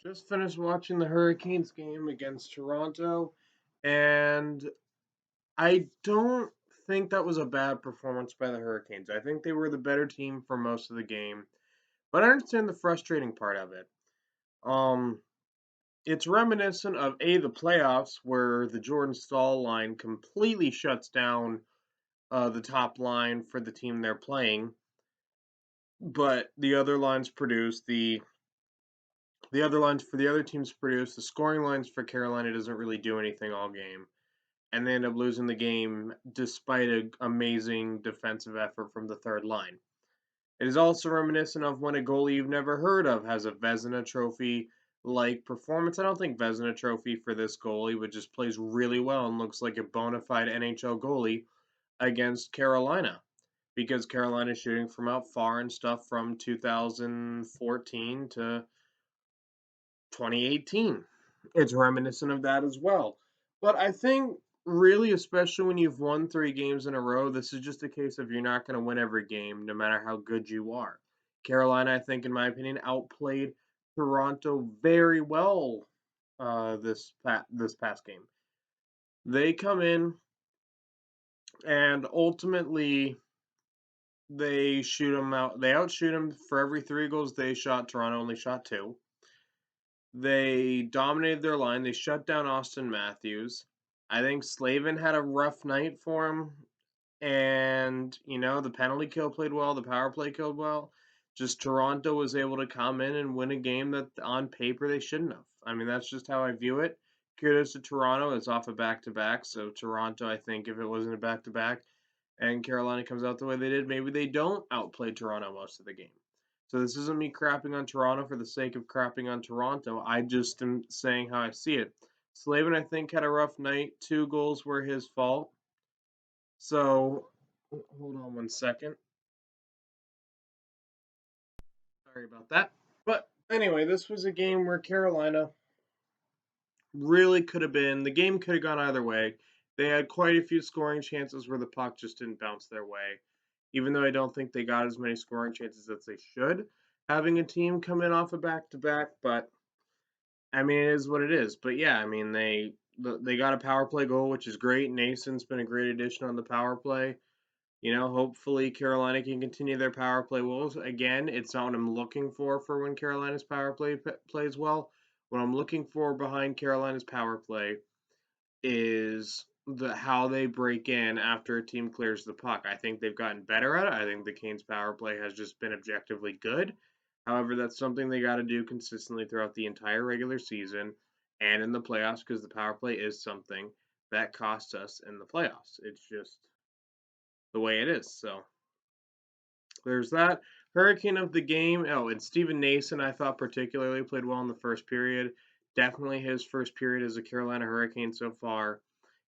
Just finished watching the Hurricanes game against Toronto, and I don't think that was a bad performance by the Hurricanes. I think they were the better team for most of the game, but I understand the frustrating part of it. Um, it's reminiscent of the playoffs where the Jordan Staal line completely shuts down the top line for the team they're playing, but the other lines produce the other lines for the other teams produce. The scoring lines for Carolina doesn't really do anything all game, and they end up losing the game despite an amazing defensive effort from the third line. It is also reminiscent of when a goalie you've never heard of has a Vezina Trophy like performance. I don't think Vezina Trophy for this goalie, but just plays really well and looks like a bona fide NHL goalie against Carolina because Carolina's shooting from out far and stuff from 2014 to 2018. It's reminiscent of that as well. But I think really, especially when you've won 3 games in a row, this is just a case of you're not going to win every game, no matter how good you are. Carolina, I think, in my opinion, outplayed Toronto very well this past game. They come in and ultimately they shoot them out. They outshoot them for every 3 goals they shot. Toronto only shot 2. They dominated their line. They shut down Austin Matthews. I think Slavin had a rough night for him. And, the penalty kill played well. The power play killed well. Just Toronto was able to come in and win a game that on paper they shouldn't have. I mean, that's just how I view it. Kudos to Toronto. It's off a back to back. So, Toronto, I think if it wasn't a back to back and Carolina comes out the way they did, maybe they don't outplay Toronto most of the game. So this isn't me crapping on Toronto for the sake of crapping on Toronto. I just am saying how I see it. Slavin, I think, had a rough night. 2 goals were his fault. So hold on one second. Sorry about that. But anyway, this was a game where Carolina really could have been. The game could have gone either way. They had quite a few scoring chances where the puck just didn't bounce their way. Even though I don't think they got as many scoring chances as they should, having a team come in off a back to back. But I mean, it is what it is. But yeah, I mean, they got a power play goal, which is great. Nason's been a great addition on the power play. Hopefully Carolina can continue their power play woes. Again, it's not what I'm looking for when Carolina's power play plays well. What I'm looking for behind Carolina's power play is how they break in after a team clears the puck. I think they've gotten better at it. I think the Canes power play has just been objectively good. However, that's something they got to do consistently throughout the entire regular season and in the playoffs because the power play is something that costs us in the playoffs. It's just the way it is. So there's that. Hurricane of the game. Oh, and Steven Nason, I thought particularly played well in the first period. Definitely his first period as a Carolina Hurricane so far.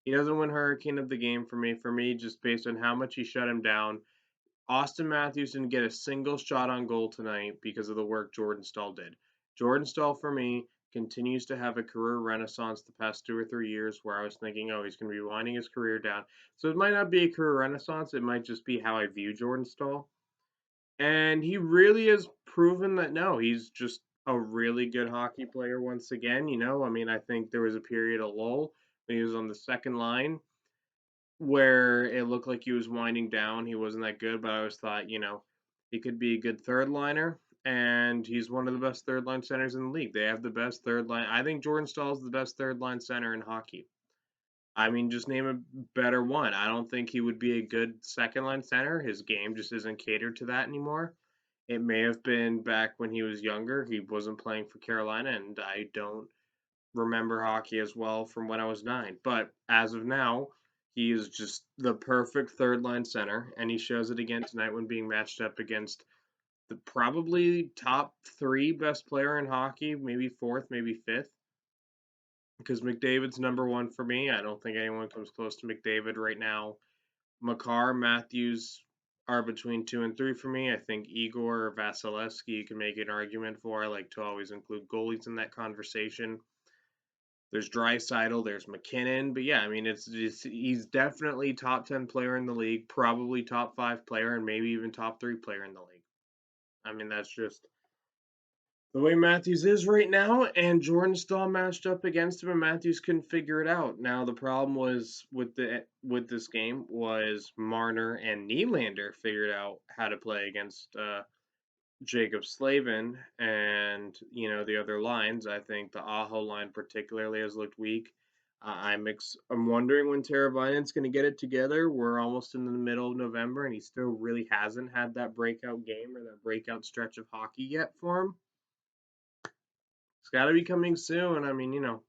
He doesn't win Hurricane of the game for me. For me, just based on how much he shut him down. Austin Matthews didn't get a single shot on goal tonight because of the work Jordan Staal did. Jordan Staal, for me, continues to have a career renaissance the past 2 or 3 years where I was thinking, oh, he's going to be winding his career down. So it might not be a career renaissance. It might just be how I view Jordan Staal. And he really has proven that no, he's just a really good hockey player once again. I mean, I think there was a period of lull when he was on the second line where it looked like he was winding down. He wasn't that good, but I always thought, he could be a good third liner. And he's one of the best third line centers in the league. They have the best third line. I think Jordan Stahl is the best third line center in hockey. I mean, just name a better one. I don't think he would be a good second line center. His game just isn't catered to that anymore. It may have been back when he was younger. He wasn't playing for Carolina, and I don't remember hockey as well from when I was 9. But as of now, he is just the perfect third line center, and he shows it again tonight when being matched up against the probably top 3 best player in hockey, maybe fourth, maybe fifth. Because McDavid's number 1 for me. I don't think anyone comes close to McDavid right now. Makar, Matthews are between 2 and 3 for me. I think Igor or Vasilevsky you can make an argument for. I like to always include goalies in that conversation. There's Draisaitl, there's McKinnon, but yeah, I mean he's definitely top 10 player in the league, probably top 5 player, and maybe even top 3 player in the league. I mean that's just the way Matthews is right now, and Jordan Stahl matched up against him, and Matthews couldn't figure it out. Now the problem was with this game was Marner and Nylander figured out how to play against Jacob Slavin and the other lines. I think the Aho line particularly has looked weak. I'm wondering when Teravainen's going to get it together. We're almost in the middle of November, and he still really hasn't had that breakout game or that breakout stretch of hockey yet for him. It's got to be coming soon. I mean,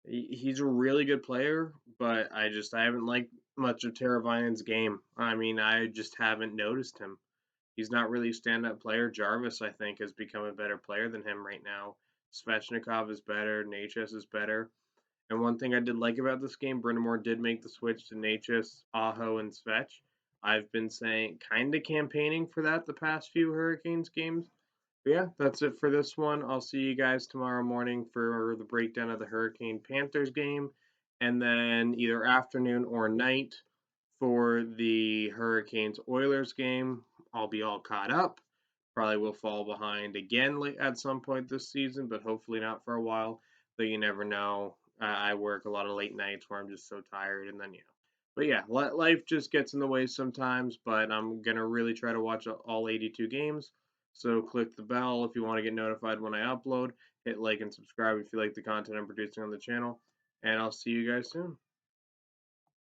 he's a really good player, but I haven't liked much of Teravainen's game. I mean, I just haven't noticed him. He's not really a stand-up player. Jarvis, I think, has become a better player than him right now. Svechnikov is better. Necas is better. And one thing I did like about this game, Brind'Amour did make the switch to Necas, Aho, and Svech. I've been saying, kind of campaigning for that the past few Hurricanes games. But yeah, that's it for this one. I'll see you guys tomorrow morning for the breakdown of the Hurricane Panthers game, and then either afternoon or night for the Hurricanes Oilers game. I'll be all caught up. Probably will fall behind again at some point this season, but hopefully not for a while. Though you never know. I work a lot of late nights where I'm just so tired, and then. But yeah, life just gets in the way sometimes. But I'm gonna really try to watch all 82 games. So click the bell if you want to get notified when I upload. Hit like and subscribe if you like the content I'm producing on the channel. And I'll see you guys soon.